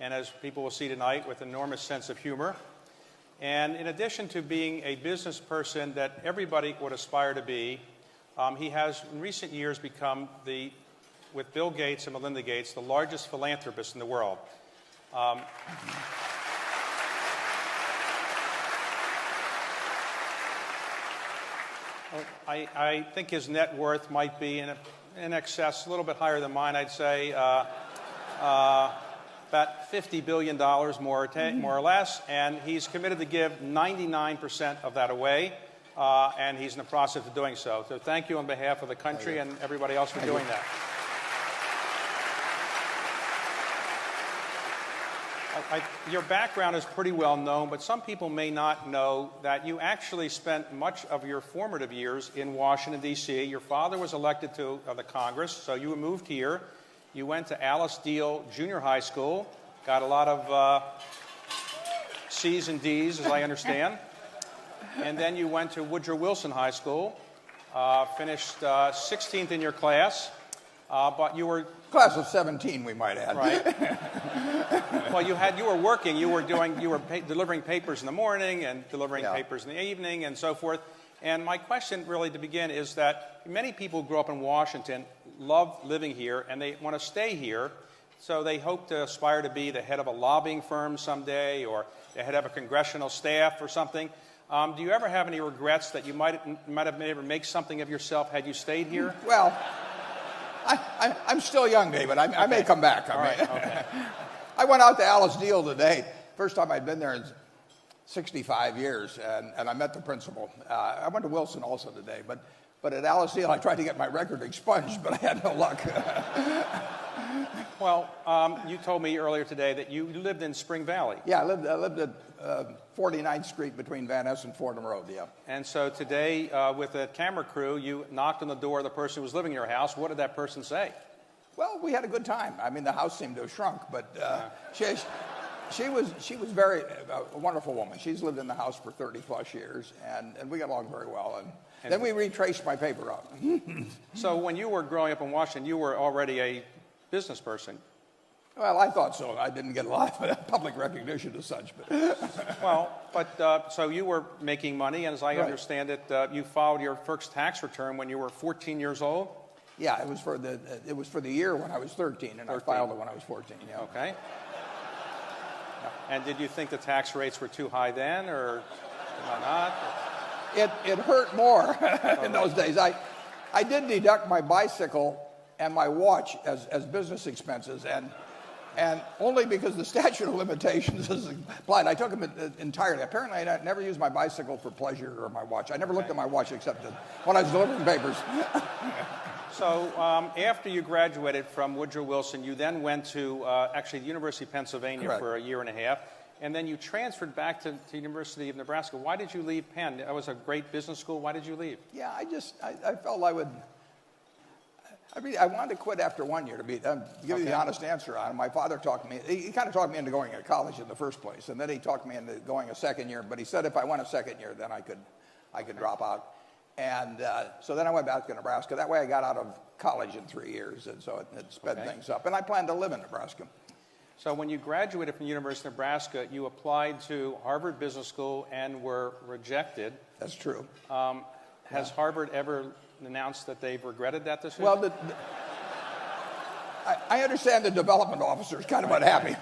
and as people will see tonight, with an enormous sense of humor. And in addition to being a business person that everybody would aspire to be, he has in recent years become, with Bill Gates and Melinda Gates, the largest philanthropist in the world. I think his net worth might be in excess, a little bit higher than mine, I'd say, about $50 billion more or less, and he's committed to give 99% of that away, and he's in the process of doing so. So thank you on behalf of the country and everybody else for doing that. Your background is pretty well known, but some people may not know that you actually spent much of your formative years in Washington, D.C. Your father was elected to the Congress, so you moved here. You went to Alice Deal Junior High School, got a lot of C's and D's, as I understand. And then you went to Woodrow Wilson High School, finished 16th in your class, but you were... Class of 17, we might add. Right. Well, you were working. You were delivering papers in the morning and delivering papers in the evening and so forth. And my question, really, to begin, is that many people who grow up in Washington love living here and they want to stay here. So they hope to aspire to be the head of a lobbying firm someday or the head of a congressional staff or something. Do you ever have any regrets that you might have been able to make something of yourself had you stayed here? Well, I'm still young, David. I may come back. Okay. I went out to Alice Deal today. First time I'd been there in 65 years, and I met the principal. I went to Wilson also today, but at Alice Deal I tried to get my record expunged, but I had no luck. Well, you told me earlier today that you lived in Spring Valley. Yeah, I lived at 49th Street between Van Ness and Fordham Road, yeah. And so today, with a camera crew, you knocked on the door of the person who was living in your house. What did that person say? Well, we had a good time. I mean, the house seemed to have shrunk, but she was very a wonderful woman. She's lived in the house for 30-plus years, and we got along very well. And then we retraced my paper route. So when you were growing up in Washington, you were already a business person. Well, I thought so. I didn't get a lot of public recognition as such. But so you were making money, and as I understand it, you filed your first tax return when you were 14 years old? Yeah, it was for the year when I was 13, and 13. I filed it when I was 14. Yeah. Okay. And did you think the tax rates were too high then, or not? It hurt more in those days. I did deduct my bicycle and my watch as business expenses, and only because the statute of limitations is applied. I took them entirely. Apparently, I never used my bicycle for pleasure or my watch. I never looked at my watch except when I was delivering papers. So after you graduated from Woodrow Wilson, you then went to actually the University of Pennsylvania for a year and a half, and then you transferred back to the University of Nebraska. Why did you leave Penn? That was a great business school. Why did you leave? Yeah, I felt I would. I wanted to quit after 1 year, to give you the honest answer on it. My father talked me. He kind of talked me into going to college in the first place, and then he talked me into going a second year. But he said if I went a second year, then I could drop out. And so then I went back to Nebraska. That way I got out of college in 3 years, and so it sped things up. And I plan to live in Nebraska. So when you graduated from the University of Nebraska, you applied to Harvard Business School and were rejected. That's true. Has Harvard ever announced that they've regretted that decision? Well, I understand the development officer is kind of unhappy.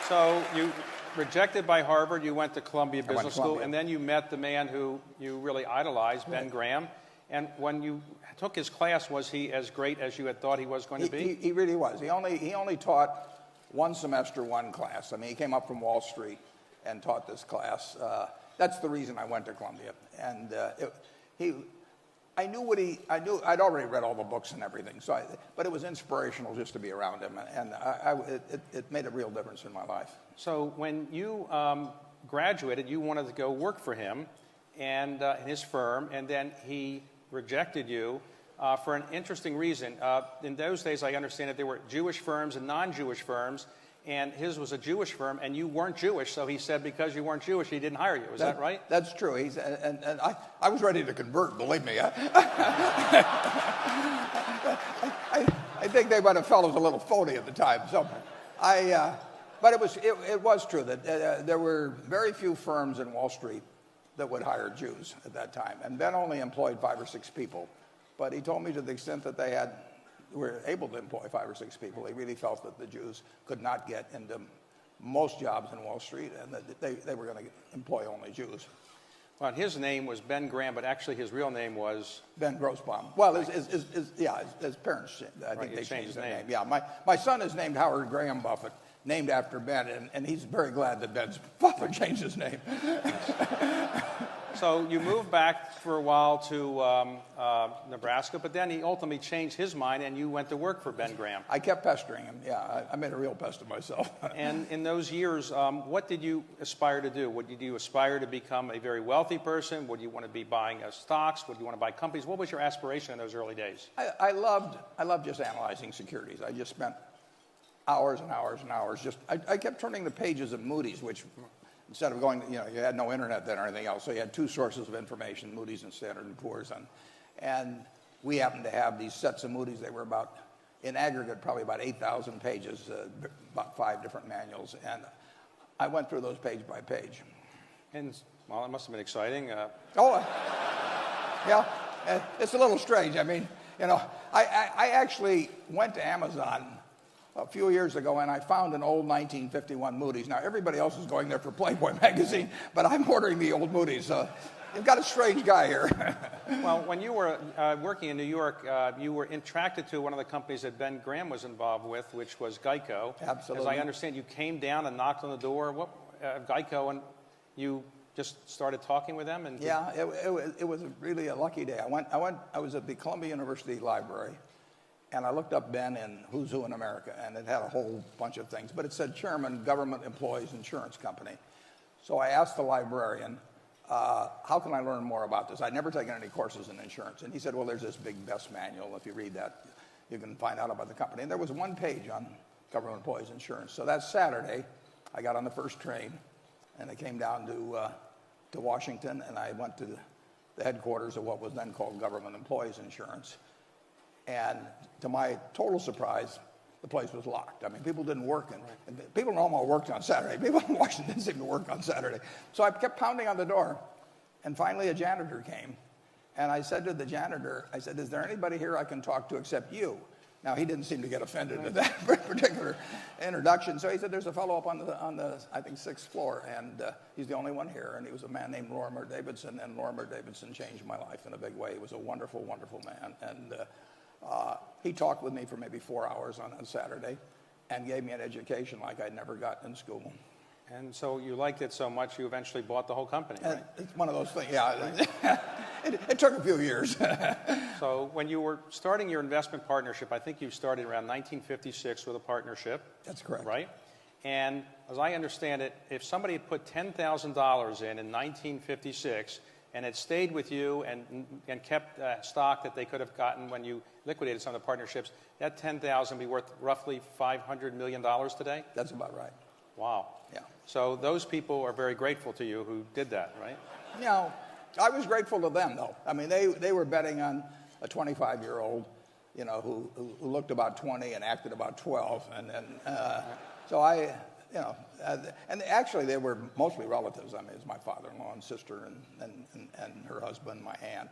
So you rejected by Harvard, you went to Columbia Business School, and then you met the man who you really idolized, Ben Graham. And when you took his class, was he as great as you had thought he was going to be? He really was. He only taught one semester, one class. I mean, he came up from Wall Street and taught this class. That's the reason I went to Columbia. And I knew I'd already read all the books and everything. But it was inspirational just to be around him, and it made a real difference in my life. So when you graduated, you wanted to go work for him and in his firm, and then he rejected you for an interesting reason. In those days, I understand that there were Jewish firms and non-Jewish firms, and his was a Jewish firm, and you weren't Jewish, so he said because you weren't Jewish, he didn't hire you. Is that right? That's true. And I was ready to convert, believe me. think they might have felt it was a little phony at the time. So, but it was true that there were very few firms in Wall Street that would hire Jews at that time, and Ben only employed 5 or 6 people. But he told me to the extent that they were able to employ 5 or 6 people, he really felt that the Jews could not get into most jobs in Wall Street, and that they were going to employ only Jews. Well, his name was Ben Graham, but actually his real name was Ben Grossbaum. Well, his parents, I think they changed their name. Yeah, my son is named Howard Graham Buffett, named after Ben, and he's very glad that Ben's father changed his name. So you moved back for a while to Nebraska, but then he ultimately changed his mind, and you went to work for Ben Graham. I kept pestering him. Yeah, I made a real pest of myself. And in those years, what did you aspire to do? Did you aspire to become a very wealthy person? Would you want to be buying stocks? Would you want to buy companies? What was your aspiration in those early days? I loved just analyzing securities. I just spent hours and hours and hours. I kept turning the pages of Moody's, which instead of going, you had no internet then or anything else, so you had 2 sources of information, Moody's and Standard & Poor's. And we happened to have these sets of Moody's. They were in aggregate, probably about 8,000 pages, about 5 different manuals. And I went through those page by page. And, well, it must have been exciting. Yeah, it's a little strange. I mean, I actually went to Amazon a few years ago, and I found an old 1951 Moody's. Now, everybody else is going there for Playboy magazine, but I'm ordering the old Moody's. You've got a strange guy here. Well, when you were working in New York, you were attracted to one of the companies that Ben Graham was involved with, which was Geico. Absolutely. As I understand, you came down and knocked on the door. Geico, and you just started talking with them? Yeah, it was really a lucky day. I was at the Columbia University Library, and I looked up Ben in Who's Who in America, and it had a whole bunch of things. But it said Chairman, Government Employees Insurance Company. So I asked the librarian, how can I learn more about this? I'd never taken any courses in insurance. And he said, well, there's this big BEST manual. If you read that, you can find out about the company. And there was 1 page on government employees insurance. So that Saturday, I got on the first train, and I came down to Washington, and I went to the headquarters of what was then called Government Employees Insurance. And to my total surprise, the place was locked. I mean, people didn't work. And people normally worked on Saturday. People in Washington didn't seem to work on Saturday. So I kept pounding on the door. And finally, a janitor came. And I said to the janitor, I said, is there anybody here I can talk to except you? Now, he didn't seem to get offended at that particular introduction. So he said, there's a fellow up on the I think, 6th floor. And he's the only one here. And he was a man named Lorimer Davidson. And Lorimer Davidson changed my life in a big way. He was a wonderful, wonderful man. And he talked with me for maybe 4 hours on Saturday and gave me an education like I'd never gotten in school. And so you liked it so much, you eventually bought the whole company, right? It's one of those things, yeah. It took a few years. So when you were starting your investment partnership, I think you started around 1956 with a partnership. That's correct. Right? And as I understand it, if somebody had put $10,000 in 1956, and it stayed with you and kept stock that they could have gotten when you liquidated some of the partnerships, that $10,000 would be worth roughly $500 million today? That's about right. Wow. Yeah. So those people are very grateful to you who did that, right? I was grateful to them, though. I mean, they were betting on a 25-year-old, who looked about 20 and acted about 12. So and actually they were mostly relatives. I mean, it's my father-in-law and sister and her husband, my aunt.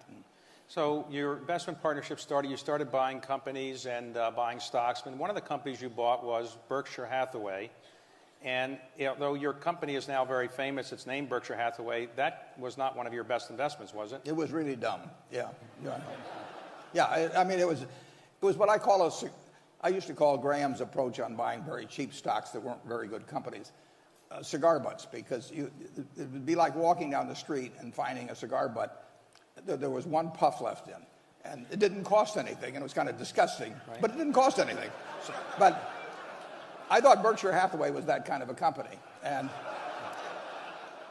So your investment partnership you started buying companies and buying stocks. And one of the companies you bought was Berkshire Hathaway. And though your company is now very famous, it's named Berkshire Hathaway, that was not one of your best investments, was it? It was really dumb, yeah. I mean, it was what I used to call Graham's approach on buying very cheap stocks that weren't very good companies, cigar butts, because it would be like walking down the street and finding a cigar butt. There was 1 puff left in, and it didn't cost anything, and it was kind of disgusting, right. But it didn't cost anything. But I thought Berkshire Hathaway was that kind of a company, and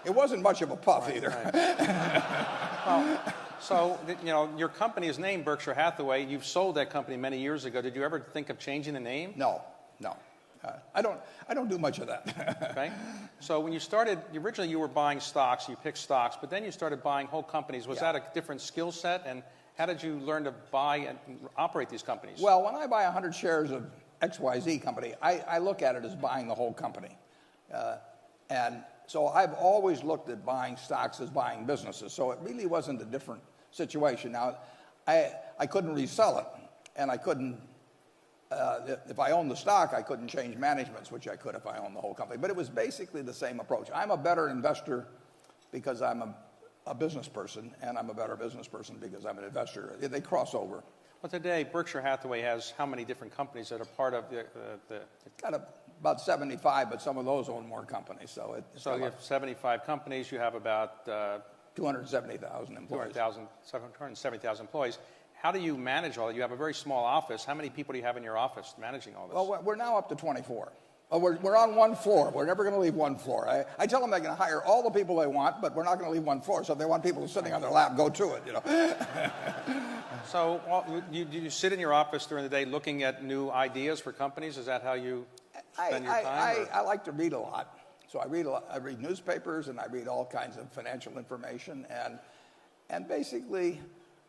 it wasn't much of a puff either. Right. So, your company is named Berkshire Hathaway. You've sold that company many years ago. Did you ever think of changing the name? No. I don't do much of that. Okay. So when you started, originally you were buying stocks, you picked stocks, but then you started buying whole companies. Was that a different skill set? And How did you learn to buy and operate these companies? Well, when I buy 100 shares of XYZ company, I look at it as buying the whole company. And so I've always looked at buying stocks as buying businesses. So it really wasn't a different situation. Now, I couldn't resell it, and I couldn't, if I owned the stock, I couldn't change managements, which I could if I owned the whole company. But it was basically the same approach. I'm a better investor because I'm a business person, and I'm a better business person because I'm an investor. They cross over. Well, today, Berkshire Hathaway has how many different companies that are part of the Got about 75, but some of those own more companies. So you have 75 companies. You have about 270,000 employees. 270,000 employees. How do you manage all that? You have a very small office. How many people do you have in your office managing all this? Well, we're now up to 24. We're on one floor. We're never going to leave one floor. I tell them they can hire all the people they want, but we're not going to leave one floor. So if they want people sitting on their lap, go to it, you know. So you sit in your office during the day looking at new ideas for companies? Is that how you spend your time? I like to read a lot. So I read newspapers, and I read all kinds of financial information. And basically,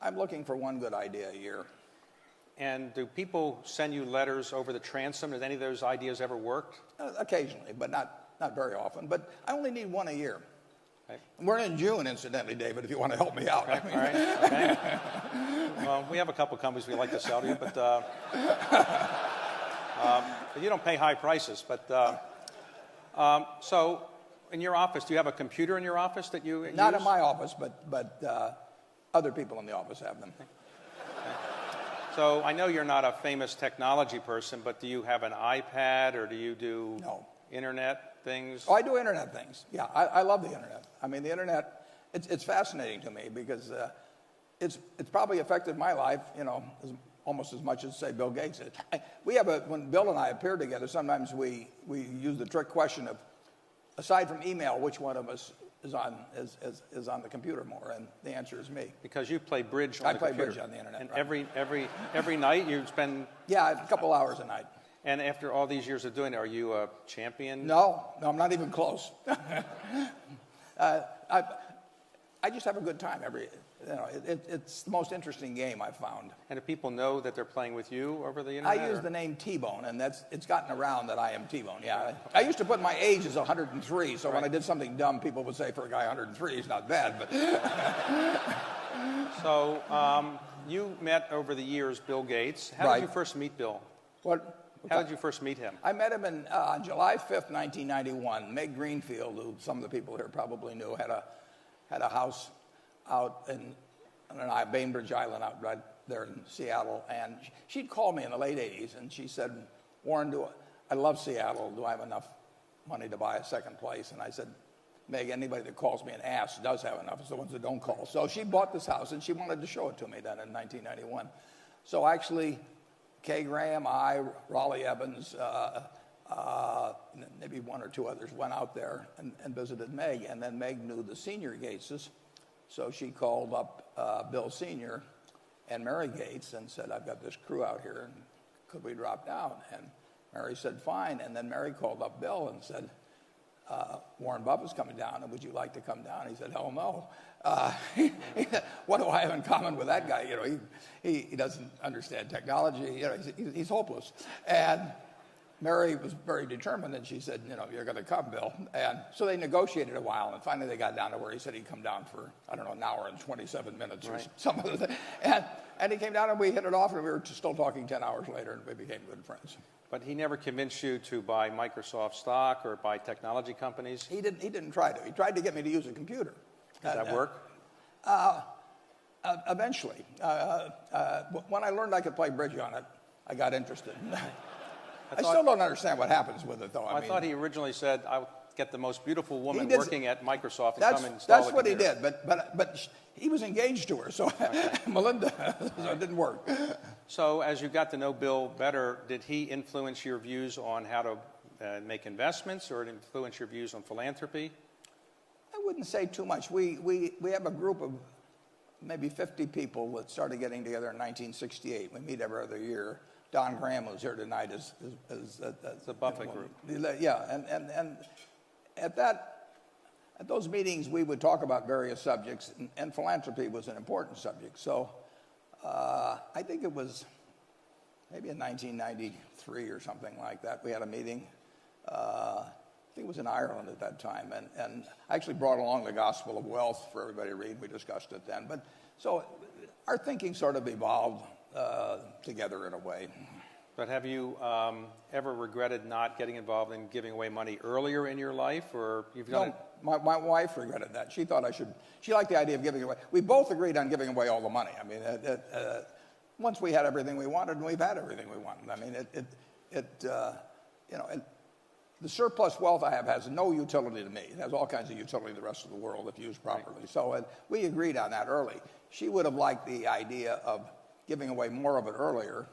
I'm looking for one good idea a year. And do people send you letters over the transom? Has any of those ideas ever worked? Occasionally, but not very often. But I only need one a year. Okay. We're in June, incidentally, David, if you want to help me out. Okay. All right. Okay. Well, we have a couple companies we'd like to sell to you, but you don't pay high prices. But so in your office, do you have a computer in your office that you use? Not in my office, but other people in the office have them. Okay. So I know you're not a famous technology person, but do you have an iPad or do you do internet things? Oh, I do internet things. Yeah, I love the internet. I mean, the internet, it's fascinating to me because it's probably affected my life, you know, almost as much as, say, Bill Gates did. When Bill and I appear together, sometimes we use the trick question of, aside from email, which one of us is on the computer more, and the answer is me. Because you play bridge on the computer. I play bridge on the internet. And right. every night you spend... Yeah, a couple hours a night. And after all these years of doing it, are you a champion? No, I'm not even close. I just have a good time it's the most interesting game I've found. And do people know that they're playing with you over the internet? I use the name T-Bone, and it's gotten around that I am T-Bone. Yeah, I used to put my age as 103, so when I did something dumb, people would say, for a guy 103, he's not bad. But so you met over the years Bill Gates. How did you first meet Bill? How did you first meet him? I met him on July 5th, 1991. Meg Greenfield, who some of the people here probably knew, had a house out on Bainbridge Island out right there in Seattle. And she'd called me in the late 80s, and she said, Warren, I love Seattle. Do I have enough money to buy a second place? And I said, Meg, anybody that calls me and asks does have enough. It's the ones that don't call. So she bought this house, and she wanted to show it to me then in 1991. So actually, Kay Graham, Raleigh Evans, maybe one or two others went out there and visited Meg. And then Meg knew the senior Gateses. So she called up Bill Sr. and Mary Gates and said, I've got this crew out here, and could we drop down? And Mary said, fine. And then Mary called up Bill and said, Warren Buffett's coming down, and would you like to come down? He said, hell no. What do I have in common with that guy? You know, he doesn't understand technology. You know, he's hopeless. And Mary was very determined, and she said, you know, you're going to come, Bill. And so they negotiated a while, and finally they got down to where he said he'd come down for, I don't know, an hour and 27 minutes or some other thing. And he came down, and we hit it off, and we were still talking 10 hours later, and we became good friends. But he never convinced you to buy Microsoft stock or buy technology companies? He didn't try to. He tried to get me to use a computer. Did that work? Eventually. When I learned I could play bridge on it, I got interested. I still don't understand what happens with it, though. I thought he originally said, I'll get the most beautiful woman working at Microsoft and come and install That's the what he computer. did, but he was engaged to her, so Melinda, so it didn't work. So as you got to know Bill better, did he influence your views on how to make investments, or influence your views on philanthropy? I wouldn't say too much. We have a group of maybe 50 people that started getting together in 1968. We meet every other year. Don Graham was here tonight as the Buffett group. Yeah, and at those meetings we would talk about various subjects, and philanthropy was an important subject. So I think it was maybe in 1993 or something like that. We had a meeting. I think it was in Ireland at that time, and I actually brought along the Gospel of Wealth for everybody to read. We discussed it then. But so our thinking sort of evolved together in a way. But have you ever regretted not getting involved in giving away money earlier in your life, or you've done it? My wife regretted that. She thought I should. She liked the idea of giving away. We both agreed on giving away all the money. I mean, once we had everything we wanted, and we've had everything we wanted. I mean, the surplus wealth I have has no utility to me. It has all kinds of utility to the rest of the world if used properly. Right. So we agreed on that early. She would have liked the idea of giving away more of it earlier,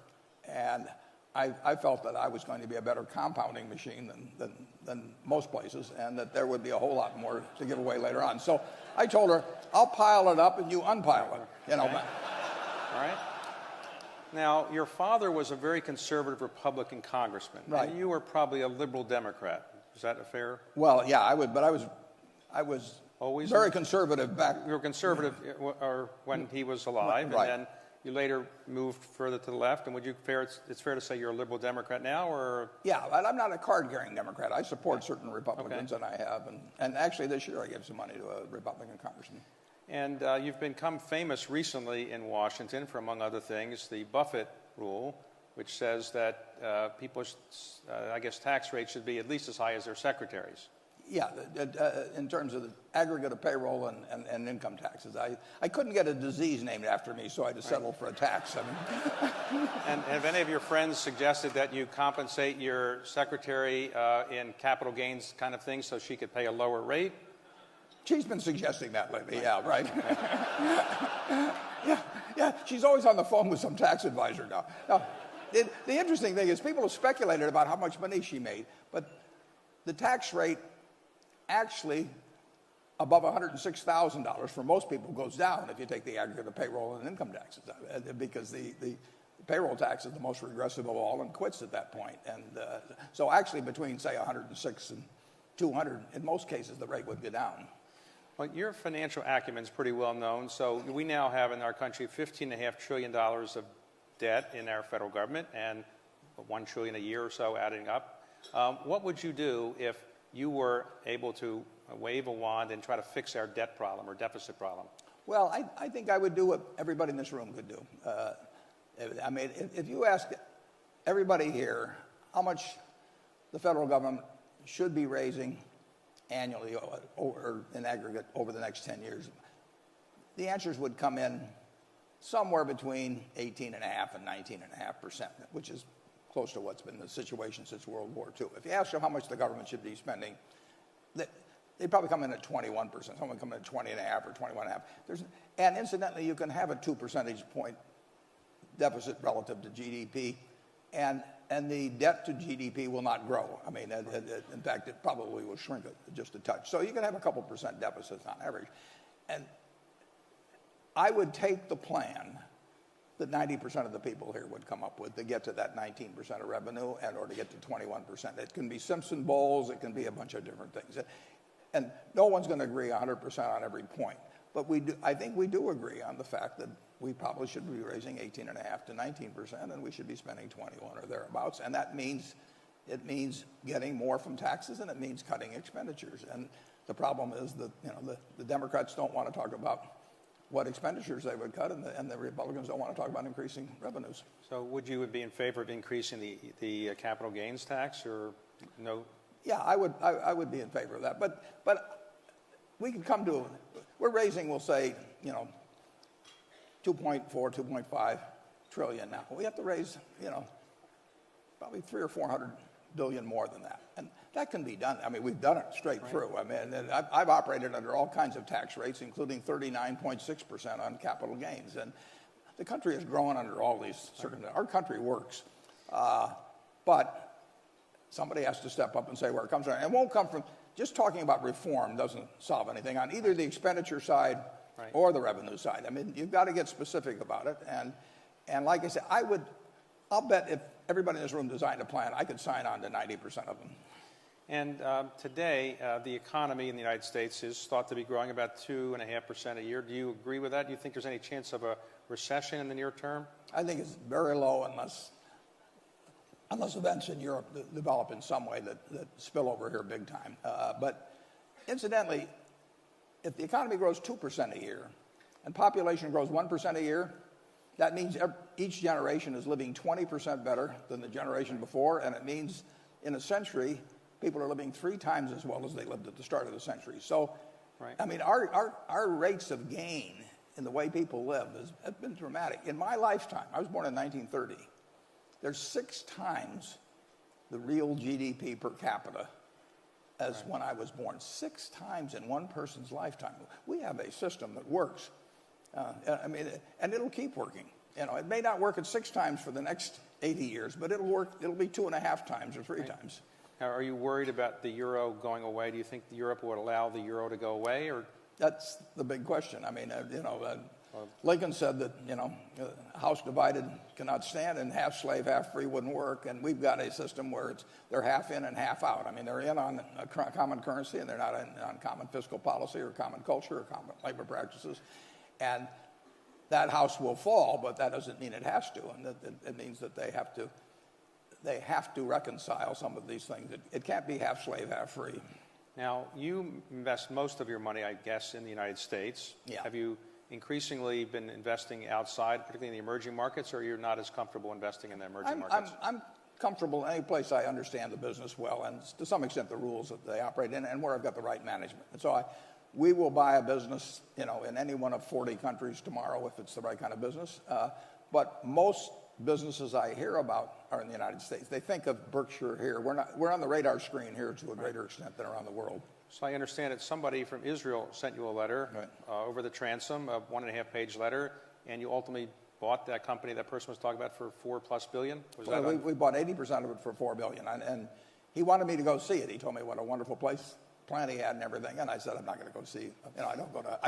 and I felt that I was going to be a better compounding machine than most places, and that there would be a whole lot more to give away later on. So I told her, I'll pile it up and you unpile it. You know. Okay. All right. Now, your father was a very conservative Republican congressman, right. And you were probably a liberal Democrat. Is that a fair? Well, yeah, I was always very conservative back. You were conservative or when he was alive, right. And then you later moved further to the left. And it's fair to say you're a liberal Democrat now, or? Yeah, but I'm not a card-carrying Democrat. I support certain Republicans, and I have. And actually this year I gave some money to a Republican congressman. And you've become famous recently in Washington for, among other things, the Buffett rule, which says that people's, tax rates should be at least as high as their secretaries. Yeah, in terms of the aggregate of payroll and income taxes. I couldn't get a disease named after me, so I had to settle for a tax. I mean. And have any of your friends suggested that you compensate your secretary in capital gains kind of things so she could pay a lower rate? She's been suggesting that lately, yeah, right. yeah, she's always on the phone with some tax advisor now. Now, the interesting thing is people have speculated about how much money she made, but the tax rate actually above $106,000 for most people goes down if you take the aggregate of payroll and income taxes, because the payroll tax is the most regressive of all and quits at that point. And so actually between, say, 106 and 200, in most cases, the rate would go down. Well, your financial acumen is pretty well known. So we now have in our country $15.5 trillion of debt in our federal government, and $1 trillion a year or so adding up. What would you do if you were able to wave a wand and try to fix our debt problem or deficit problem? Well, I think I would do what everybody in this room could do. I mean, if you ask everybody here how much the federal government should be raising annually or in aggregate over the next 10 years, the answers would come in somewhere between 18.5% and 19.5%, which is close to what's been the situation since World War II. If you ask them how much the government should be spending, they'd probably come in at 21%. Someone would come in at 20.5 or 21.5. And incidentally, you can have a 2 percentage point deficit relative to GDP, and the debt to GDP will not grow. I mean, in fact, it probably will shrink just a touch. So you can have a couple percent deficits on average. And I would take the plan that 90% of the people here would come up with to get to that 19% of revenue or to get to 21%. It can be Simpson Bowls, it can be a bunch of different things. And no one's going to agree 100% on every point. But I think we do agree on the fact that we probably should be raising 18.5 to 19%, and we should be spending 21 or thereabouts. And that means getting more from taxes, and it means cutting expenditures. And the problem is that the Democrats don't want to talk about what expenditures they would cut, and the Republicans don't want to talk about increasing revenues. So would you be in favor of increasing the capital gains tax, or no? Yeah, I would be in favor of that. But we could come to, we're raising, we'll say, 2.4, 2.5 trillion now. We have to raise, probably 300 or 400 billion more than that. And that can be done. I mean, we've done it straight through. I mean, I've operated under all kinds of tax rates, including 39.6% on capital gains. And the country has grown under all these circumstances. Our country works. But somebody has to step up and say where it comes from. It won't come from, just talking about reform doesn't solve anything on either the expenditure side or the revenue side. I mean, you've got to get specific about it. And like I said, I'll bet if everybody in this room designed a plan, I could sign on to 90% of them. And today, the economy in the United States is thought to be growing about 2.5% a year. Do you agree with that? Do you think there's any chance of a recession in the near term? I think it's very low unless events in Europe develop in some way that spill over here big time. But incidentally, if the economy grows 2% a year and population grows 1% a year, that means each generation is living 20% better than the generation before, and it means in a century, people are living 3 times as well as they lived at the start of the century. So, right. I mean, our rates of gain in the way people live have been dramatic. In my lifetime, I was born in 1930, there's 6 times the real GDP per capita as right. when I was born. 6 times in one person's lifetime. We have a system that works. I mean, and it'll keep working. You know, it may not work at 6 times for the next 80 years, but it'll work. It'll be 2.5 times or 3 right. times. Now, are you worried about the euro going away? Do you think Europe would allow the euro to go away, or? That's the big question. I mean, Lincoln said that, a house divided cannot stand, and half slave, half free wouldn't work. And we've got a system where they're half in and half out. I mean, they're in on a common currency, and they're not in on common fiscal policy or common culture or common labor practices. And that house will fall, but that doesn't mean it has to. And it means that they have to reconcile some of these things. It can't be half slave, half free. Now, you invest most of your money, I guess, in the United States. Yeah. Have you increasingly been investing outside, particularly in the emerging markets, or you're not as comfortable investing in the emerging markets? I'm comfortable in any place I understand the business well, and to some extent the rules that they operate in, and where I've got the right management. And so we will buy a business, in any one of 40 countries tomorrow if it's the right kind of business. But most businesses I hear about are in the United States. They think of Berkshire here. We're on the radar screen here to a greater extent than around the world. So I understand that somebody from Israel sent you a letter right. Over the transom, a 1.5-page letter, and you ultimately bought that company that person was talking about for $4+ billion. We bought 80% of it for $4 billion, and he wanted me to go see it. He told me what a wonderful plant he had and everything, and I said I'm not going to go see. I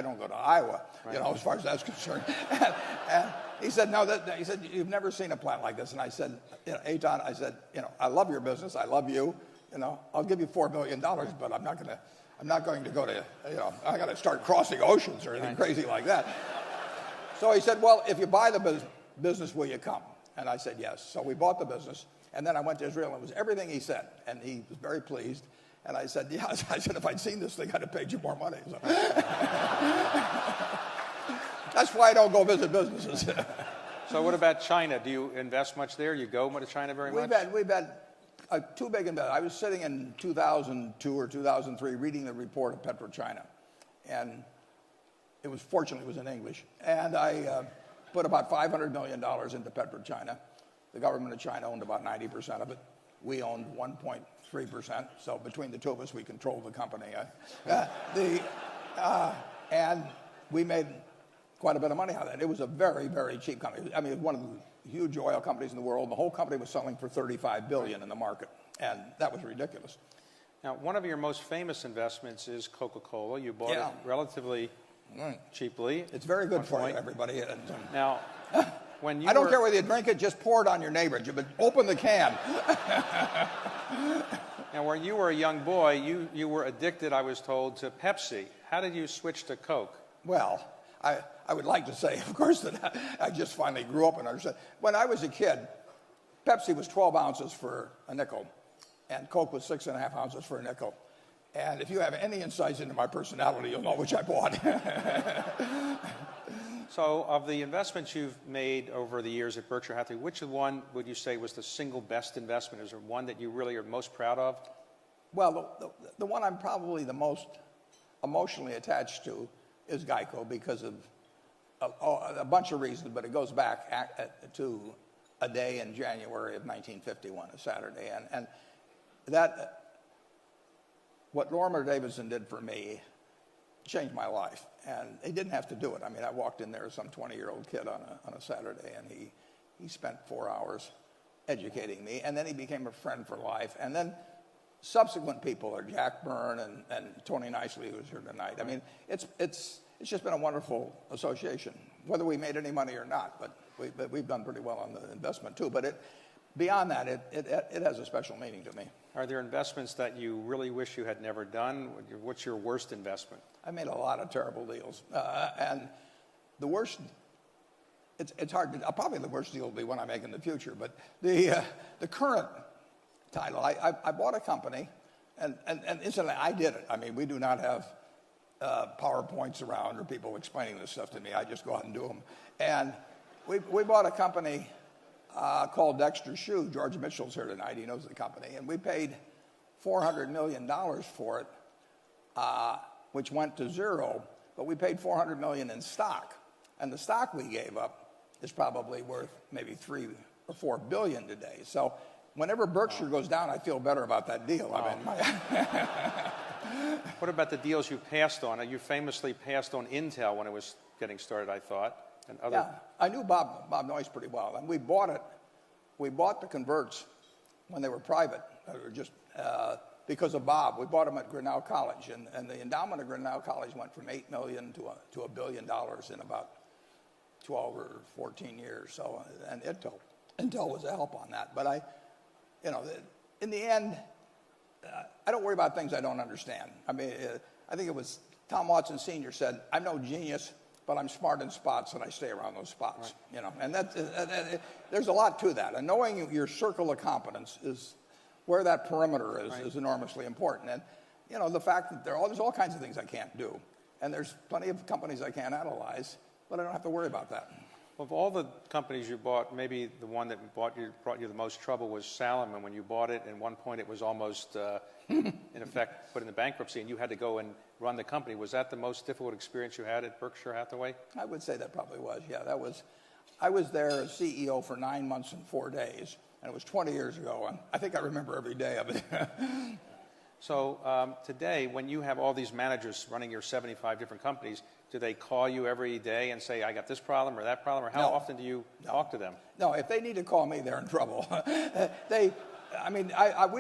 don't go to Iowa, right. As far as that's concerned. and he said no. He said you've never seen a plant like this, and I said, Eitan, I said, I love your business, I love you. I'll give you $4 billion, but I'm not going to go to, I got to start crossing oceans or anything crazy like that. So he said, well, if you buy the business, will you come? And I said, yes. So we bought the business, and then I went to Israel, and it was everything he said, and he was very pleased. And I said, yes. I said, if I'd seen this thing, I'd have paid you more money. So. That's why I don't go visit businesses. So what about China? Do you invest much there? You go to China very much? We've had 2 big investments. I was sitting in 2002 or 2003 reading the report of PetroChina, and fortunately it was in English. And I put about $500 million into PetroChina. The government of China owned about 90% of it. We owned 1.3%. So between the two of us, we controlled the company. And we made quite a bit of money out of it. It was a very, very cheap company. I mean, it was one of the huge oil companies in the world. The whole company was selling for $35 billion in the market, and that was ridiculous. Now, one of your most famous investments is Coca-Cola. You bought it relatively cheaply. It's very good for you, everybody. Now, when you I don't care whether you drink it, just pour it on your neighbor. But open the can. Now, when you were a young boy, you were addicted, I was told, to Pepsi. How did you switch to Coke? Well, I would like to say, of course, that I just finally grew up and understood. When I was a kid, Pepsi was 12 ounces for a nickel, and Coke was 6.5 ounces for a nickel. And if you have any insights into my personality, you'll know which I bought. So, of the investments you've made over the years at Berkshire Hathaway, which one would you say was the single best investment? Is there one that you really are most proud of? Well, the one I'm probably the most emotionally attached to is Geico because of a bunch of reasons, but it goes back to a day in January of 1951, a Saturday. And that, what Lorimer Davidson did for me changed my life. And he didn't have to do it. I mean, I walked in there as some 20-year-old kid on a Saturday, and he spent 4 hours educating me, and then he became a friend for life. And then subsequent people are Jack Byrne and Tony Nicely, who's here tonight. I mean, it's just been a wonderful association, whether we made any money or not. But we've done pretty well on the investment too. But beyond that, it has a special meaning to me. Are there investments that you really wish you had never done? What's your worst investment? I made a lot of terrible deals, and the worst it's hard to, probably the worst deal will be one I make in the future, but the current title, I bought a company, and incidentally, I did it. I mean, we do not have PowerPoints around or people explaining this stuff to me. I just go out and do them. And we bought a company called Dexter Shoe. George Mitchell's here tonight. He knows the company. And we paid $400 million for it, which went to zero, but we paid $400 million in stock. And the stock we gave up is probably worth maybe $3 or $4 billion today. So whenever Berkshire goes down, I feel better about that deal. Wow. I mean, What about the deals you passed on? You famously passed on Intel when it was getting started, I thought. And other... Yeah, I knew Bob Noyce pretty well, and we bought it. We bought the converts when they were private, just because of Bob. We bought them at Grinnell College, and the endowment of Grinnell College went from $8 million to $1 billion in about 12 or 14 years. So, and Intel was a help on that. But in the end, I don't worry about things I don't understand. I mean, I think it was Tom Watson Sr. said, "I'm no genius, but I'm smart in spots, and I stay around those spots." Right. And there's a lot to that. And knowing your circle of competence is where that perimeter is enormously important. And the fact that there's all kinds of things I can't do, and there's plenty of companies I can't analyze, but I don't have to worry about that. Of all the companies you bought, maybe the one that brought you the most trouble was Salomon. When you bought it, at one point it was almost, in effect, put into bankruptcy, and you had to go and run the company. Was that the most difficult experience you had at Berkshire Hathaway? I would say that probably was, yeah. I was there as CEO for 9 months and 4 days, and it was 20 years ago, and I think I remember every day of it. So today, when you have all these managers running your 75 different companies, do they call you every day and say, "I got this problem or that problem," or how often do you talk to them? No, if they need to call me, they're in trouble. We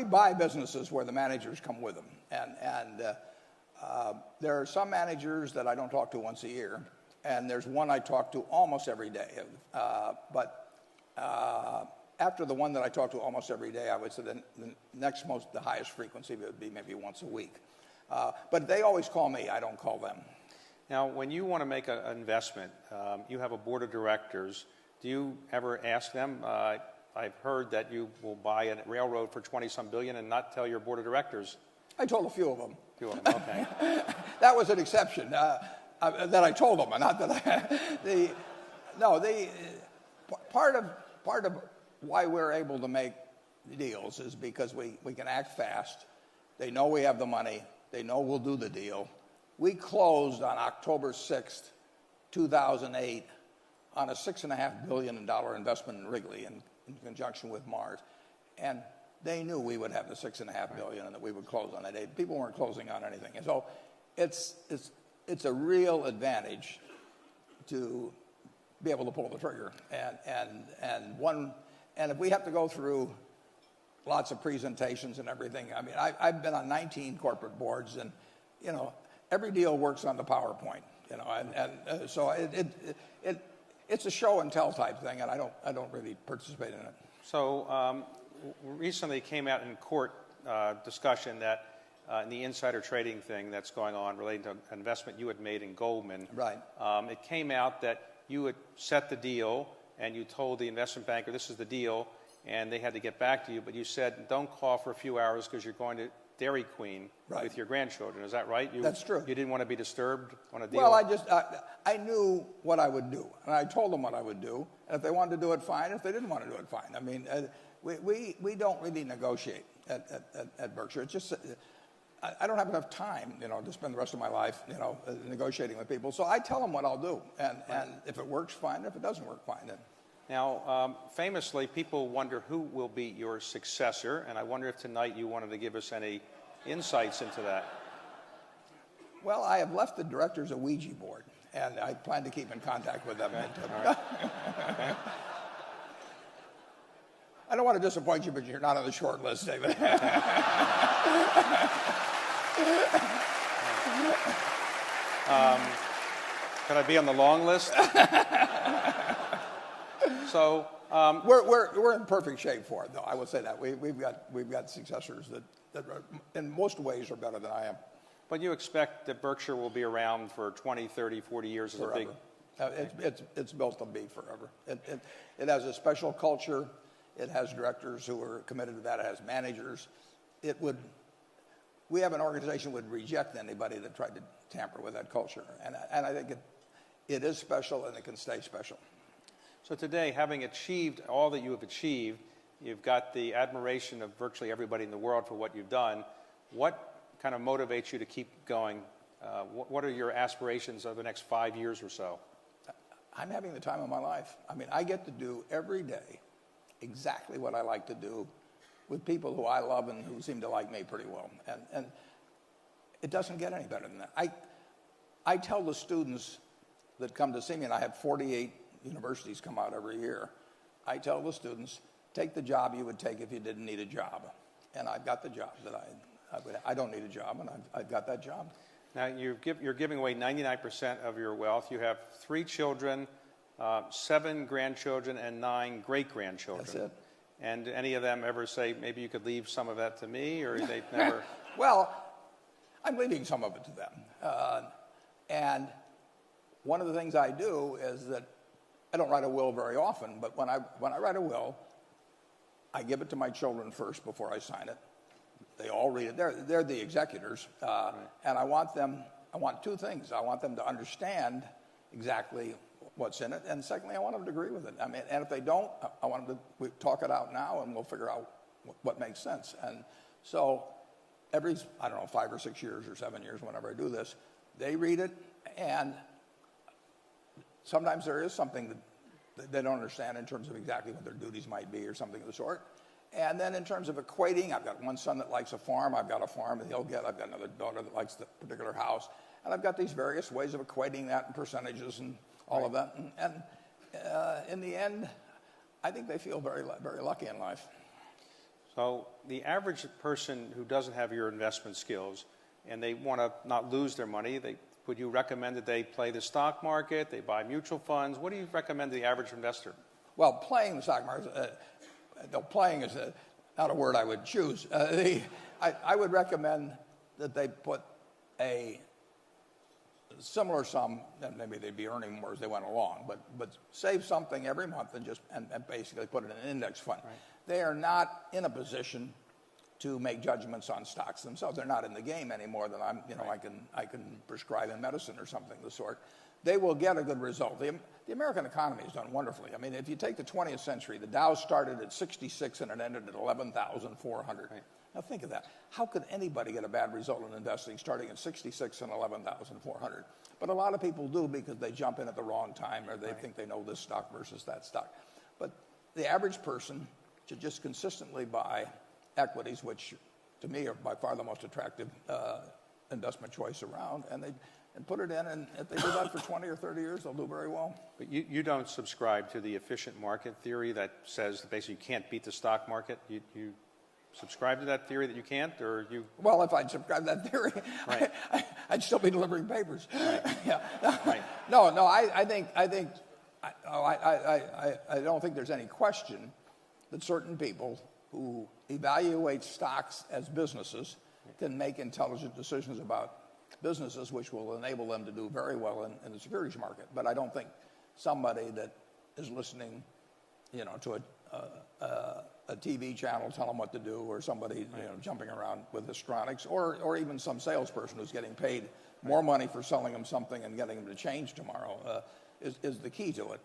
buy businesses where the managers come with them, and there are some managers that I don't talk to once a year, and there's one I talk to almost every day. But after the one that I talk to almost every day, I would say the highest frequency would be maybe once a week. But they always call me. I don't call them. Now, when you want to make an investment, you have a board of directors. Do you ever ask them? I've heard that you will buy a railroad for 20-some billion and not tell your board of directors. I told a few of them. Okay. That was an exception. That I told them, not that part of why we're able to make deals is because we can act fast. They know we have the money. They know we'll do the deal. We closed on October 6th, 2008, on a $6.5 billion investment in Wrigley in conjunction with Mars. And they knew we would have the $6.5 billion and that we would close on that day. People weren't closing on anything. And so it's a real advantage to be able to pull the trigger. And if we have to go through lots of presentations and everything, I mean, I've been on 19 corporate boards, and every deal works on the PowerPoint, so it's a show and tell type thing, and I don't really participate in it. So recently came out in court discussion that in the insider trading thing that's going on relating to an investment you had made in Goldman. Right. It came out that you had set the deal and you told the investment banker this is the deal, and they had to get back to you, but you said don't call for a few hours because you're going to Dairy Queen with your grandchildren. Is that right? That's true. You didn't want to be disturbed on a deal? Well, I knew what I would do, and I told them what I would do. And if they wanted to do it, fine. If they didn't want to do it, fine. I mean, we don't really negotiate at Berkshire. It's just I don't have enough time, to spend the rest of my life, negotiating with people. So I tell them what I'll do, and if it works, fine. If it doesn't work, fine. Then. Now, famously, people wonder who will be your successor, and I wonder if tonight you wanted to give us any insights into that. Well, I have left the directors a Ouija board, and I plan to keep in contact with them. Right. Okay. I don't want to disappoint you, but you're not on the short list, David. Could I be on the long list? So we're in perfect shape for it, though. I will say that we've got successors that are, in most ways are better than I am. But you expect that Berkshire will be around for 20, 30, 40 years as Forever. a big It's built to be forever. It has a special culture. It has directors who are committed to that. It has managers. We have an organization that would reject anybody that tried to tamper with that culture. And I think it is special, and it can stay special. So today, having achieved all that you have achieved, you've got the admiration of virtually everybody in the world for what you've done. What kind of motivates you to keep going? What are your aspirations over the next 5 years or so? I'm having the time of my life. I mean, I get to do every day exactly what I like to do with people who I love and who seem to like me pretty well. And it doesn't get any better than that. I tell the students that come to see me, and I have 48 universities come out every year. I tell the students, take the job you would take if you didn't need a job. And I've got the job that I don't need a job, and I've got that job. Now, you're giving away 99% of your wealth. You have 3 children, 7 grandchildren, and 9 great-grandchildren. That's it. And do any of them ever say, maybe you could leave some of that to me, or they've never? Well, I'm leaving some of it to them. And one of the things I do is that I don't write a will very often, but when I write a will, I give it to my children first before I sign it. They all read it. They're the executors. And I want 2 things. I want them to understand exactly what's in it, and secondly, I want them to agree with it. I mean, and if they don't, I want them to talk it out now, and we'll figure out what makes sense. And so every, 5 or 6 years or 7 years, whenever I do this, they read it, and sometimes there is something that they don't understand in terms of exactly what their duties might be or something of the sort. And then in terms of equating, I've got one son that likes a farm. I've got a farm that he'll get. I've got another daughter that likes the particular house. And I've got these various ways of equating that in percentages and all of that. And in the end, I think they feel very, very lucky in life. So the average person who doesn't have your investment skills and they want to not lose their money, would you recommend that they play the stock market, they buy mutual funds? What do you recommend to the average investor? Well, playing the stock market, playing is not a word I would choose. I would recommend that they put a similar sum, and maybe they'd be earning more as they went along, but save something every month and basically put it in an index fund. Right. They are not in a position to make judgments on stocks themselves. They're not in the game any more than I can prescribe in medicine or something of the sort. They will get a good result. The American economy has done wonderfully. I mean, if you take the 20th century, the Dow started at 66 and it ended at 11,400. Right. Now think of that. How could anybody get a bad result in investing starting at 66 and 11,400? But a lot of people do because they jump in at the wrong time or they think they know this stock versus that stock. But the average person should just consistently buy equities, which to me are by far the most attractive investment choice around, and put it in, and if they do that for 20 or 30 years, they'll do very well. But you don't subscribe to the efficient market theory that says that basically you can't beat the stock market? You subscribe to that theory that you can't, or you? Well, if I'd subscribe to that theory, right. I'd still be delivering papers. Right. Yeah. Right. No, I don't think there's any question that certain people who evaluate stocks as businesses can make intelligent decisions about businesses, which will enable them to do very well in the securities market. But I don't think somebody that is listening, to a TV channel tell them what to do, or somebody jumping around with histrionics, or even some salesperson who's getting paid more money for selling them something and getting them to change tomorrow is the key to it.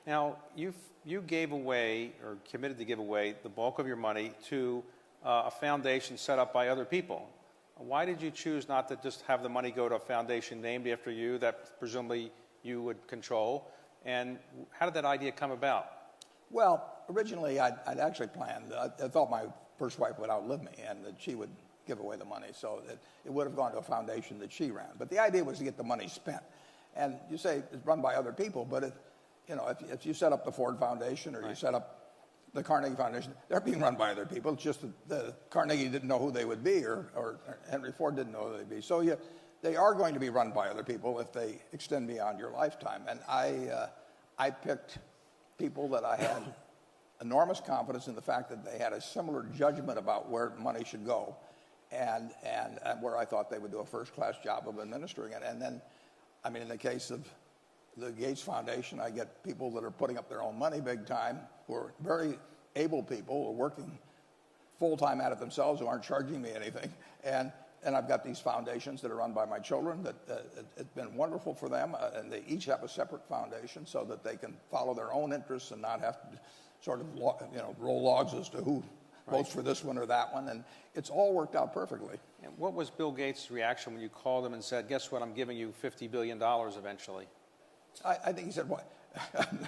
Now, you gave away, or committed to give away, the bulk of your money to a foundation set up by other people. Why did you choose not to just have the money go to a foundation named after you that presumably you would control? And how did that idea come about? Well, originally I'd actually planned, I thought my first wife would outlive me and that she would give away the money, so that it would have gone to a foundation that she ran. But the idea was to get the money spent. And you say it's run by other people, but if you set up the Ford Foundation or you set up the Carnegie Foundation, they're being run by other people. It's just that the Carnegie didn't know who they would be, or Henry Ford didn't know who they'd be. So they are going to be run by other people if they extend beyond your lifetime. And I picked people that I had enormous confidence in the fact that they had a similar judgment about where money should go, and where I thought they would do a first-class job of administering it. And then, in the case of the Gates Foundation, I get people that are putting up their own money big time, who are very able people, who are working full-time at it themselves, who aren't charging me anything. And I've got these foundations that are run by my children that it's been wonderful for them, and they each have a separate foundation so that they can follow their own interests and not have to sort of roll logs as to who votes for this one or that one. And it's all worked out perfectly. And what was Bill Gates' reaction when you called him and said, guess what, I'm giving you $50 billion eventually? I think he said, what?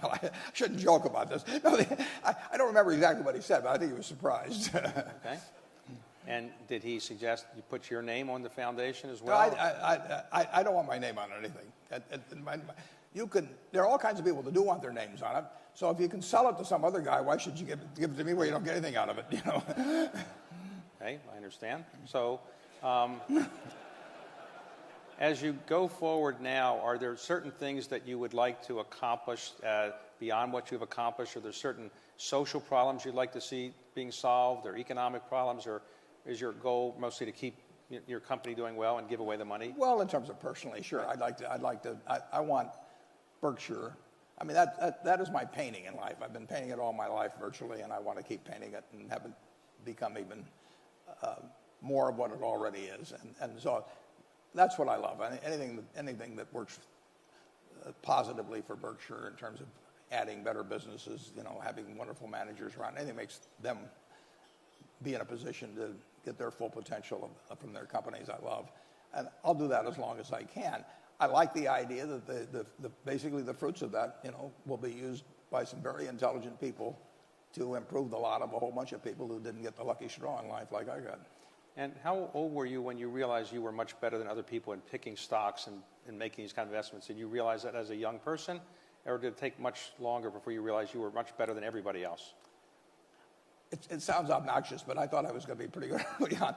No, I shouldn't joke about this. No, I don't remember exactly what he said, but I think he was surprised. Okay. And did he suggest you put your name on the foundation as No, well? I don't want my name on anything. There are all kinds of people that do want their names on it. So if you can sell it to some other guy, why should you give it to me where you don't get anything out of it? Okay, I understand. So as you go forward now, are there certain things that you would like to accomplish beyond what you've accomplished? Are there certain social problems you'd like to see being solved, or economic problems, or is your goal mostly to keep your company doing well and give away the money? Well, in terms of personally, sure. I want Berkshire. I mean, that is my painting in life. I've been painting it all my life virtually, and I want to keep painting it and have it become even more of what it already is. And so that's what I love. Anything that works positively for Berkshire in terms of adding better businesses, having wonderful managers around, anything makes them be in a position to get their full potential from their companies, I love. And I'll do that as long as I can. I like the idea that basically the fruits of that, will be used by some very intelligent people to improve the lot of a whole bunch of people who didn't get the lucky straw in life like I got. And how old were you when you realized you were much better than other people in picking stocks and making these kind of investments? Did you realize that as a young person, or did it take much longer before you realized you were much better than everybody else? It sounds obnoxious, but I thought I was going to be pretty good early on.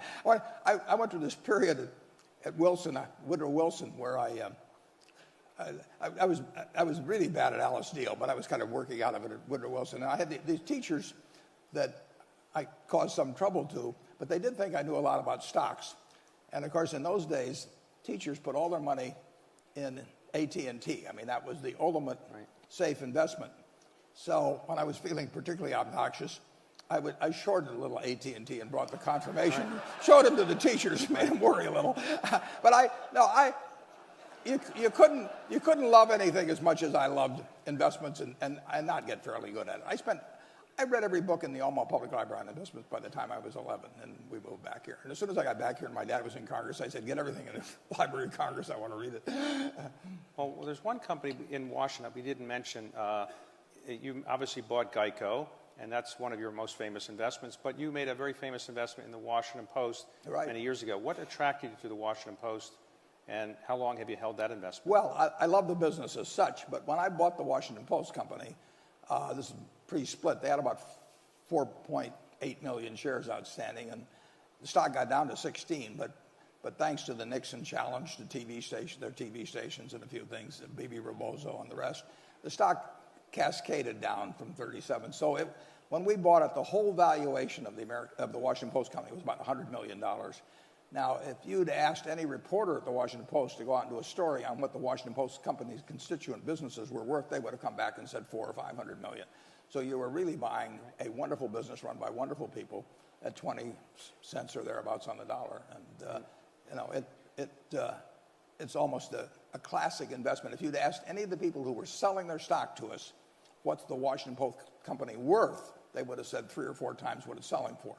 I went through this period at Woodrow Wilson, where I was really bad at Alice Deal, but I was kind of working out of it at Woodrow Wilson. And I had these teachers that I caused some trouble to, but they did think I knew a lot about stocks. And of course, in those days, teachers put all their money in AT&T. I mean, that was the ultimate safe investment. So when I was feeling particularly obnoxious, I shorted a little AT&T and brought the confirmation, showed them to the teachers, made them worry a little. But you couldn't love anything as much as I loved investments and not get fairly good at it. I read every book in the Omaha Public Library on investments by the time I was 11, and we moved back here. And as soon as I got back here and my dad was in Congress, I said, get everything in the Library of Congress. I want to read it. Well, there's one company in Washington we didn't mention. You obviously bought Geico, and that's one of your most famous investments, but you made a very famous investment in the Washington Post many years ago. What attracted you to the Washington Post, and how long have you held that investment? Well, I love the business as such, but when I bought the Washington Post company, this is pre-split, they had about 4.8 million shares outstanding, and the stock got down to 16, but thanks to the Nixon challenge to their TV stations and a few things, Bibi Rebozo and the rest, the stock cascaded down from 37. So when we bought it, the whole valuation of the Washington Post company was about $100 million. Now, if you'd asked any reporter at the Washington Post to go out and do a story on what the Washington Post company's constituent businesses were worth, they would have come back and said $400 or $500 million. So you were really buying a wonderful business run by wonderful people at 20 cents or thereabouts on the dollar. And it's almost a classic investment. If you'd asked any of the people who were selling their stock to us, what's the Washington Post company worth, they would have said 3 or 4 times what it's selling for.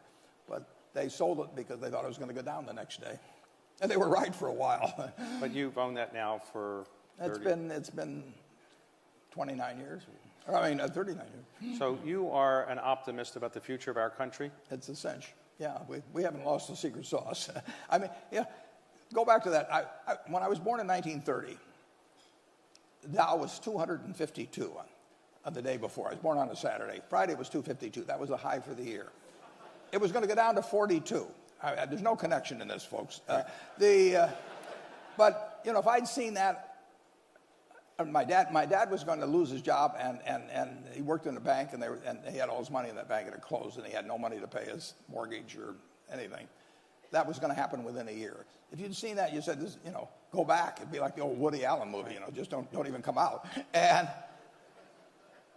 But they sold it because they thought it was going to go down the next day. And they were right for a while. But you've owned that now for 30? It's been 29 years. 39 years. So you are an optimist about the future of our country? It's a cinch. Yeah, we haven't lost the secret sauce. I mean, go back to that. When I was born in 1930, the Dow was 252 on the day before. I was born on a Saturday. Friday was 252. That was the high for the year. It was going to go down to 42. There's no connection in this, folks. But if I'd seen that, my dad was going to lose his job, and he worked in a bank, and he had all his money in that bank, and it closed, and he had no money to pay his mortgage or anything. That was going to happen within a year. If you'd seen that, you said, go back. It'd be like the old Woody Allen movie, you know, just don't even come out. And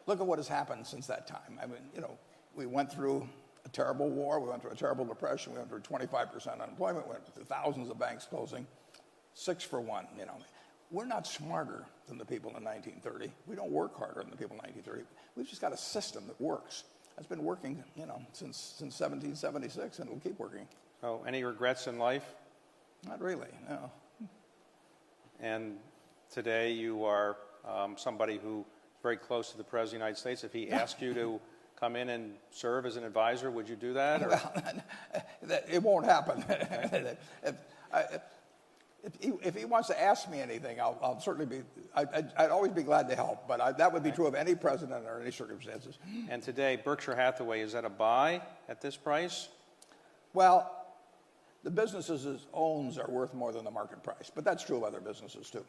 look at what has happened since that time. I mean, you know, we went through a terrible war. We went through a terrible depression. We went through 25% unemployment. We went through thousands of banks closing. 6 for 1, you know. We're not smarter than the people in 1930. We don't work harder than the people in 1930. We've just got a system that works. It's been working, you know, since 1776, and it'll keep working. Oh, any regrets in life? Not really, no. And today you are somebody who is very close to the President of the United States. If he asked you to come in and serve as an advisor, would you do that? Or? Well, it won't happen. If he wants to ask me anything, I'll certainly be, I'd always be glad to help, but that would be true of any president or any circumstances. And today, Berkshire Hathaway, is that a buy at this price? Well, the businesses it owns are worth more than the market price, but that's true of other businesses too.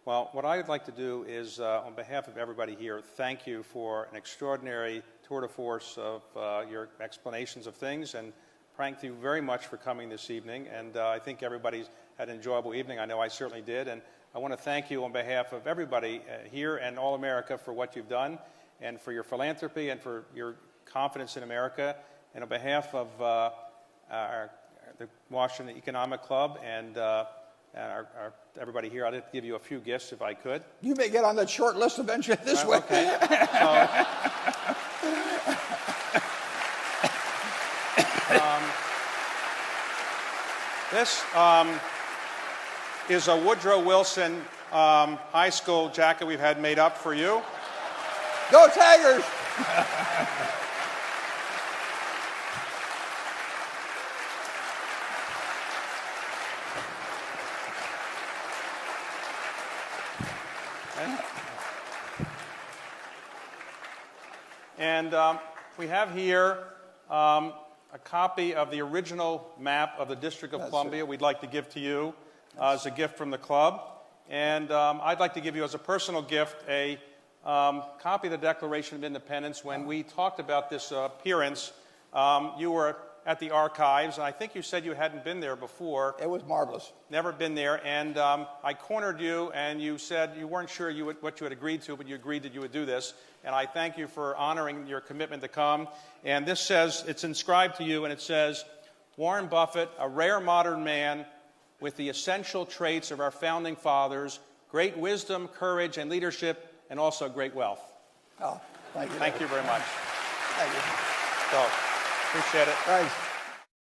Well, what I would like to do is, on behalf of everybody here, thank you for an extraordinary tour de force of your explanations of things, and thank you very much for coming this evening. And I think everybody's had an enjoyable evening. I know I certainly did. And I want to thank you on behalf of everybody here and all America for what you've done, and for your philanthropy, and for your confidence in America. And on behalf of the Washington Economic Club and everybody here, I'd like to give you a few gifts if I could. You may get on that short list eventually this way. Okay. This is a Woodrow Wilson high school jacket we've had made up for you. Go Tigers! And we have here a copy of the original map of the District of Columbia we'd like to give to you as a gift from the club. And I'd like to give you as a personal gift a copy of the Declaration of Independence. When we talked about this appearance, you were at the archives, and I think you said you hadn't been there before. It was marvelous. Never been there, and I cornered you, and you said you weren't sure what you had agreed to, but you agreed that you would do this. And I thank you for honoring your commitment to come. And this says, it's inscribed to you, and it says, Warren Buffett, a rare modern man with the essential traits of our founding fathers, great wisdom, courage, and leadership, and also great wealth. Oh, thank you. Thank you very much. Thank you. So, appreciate it. Thanks.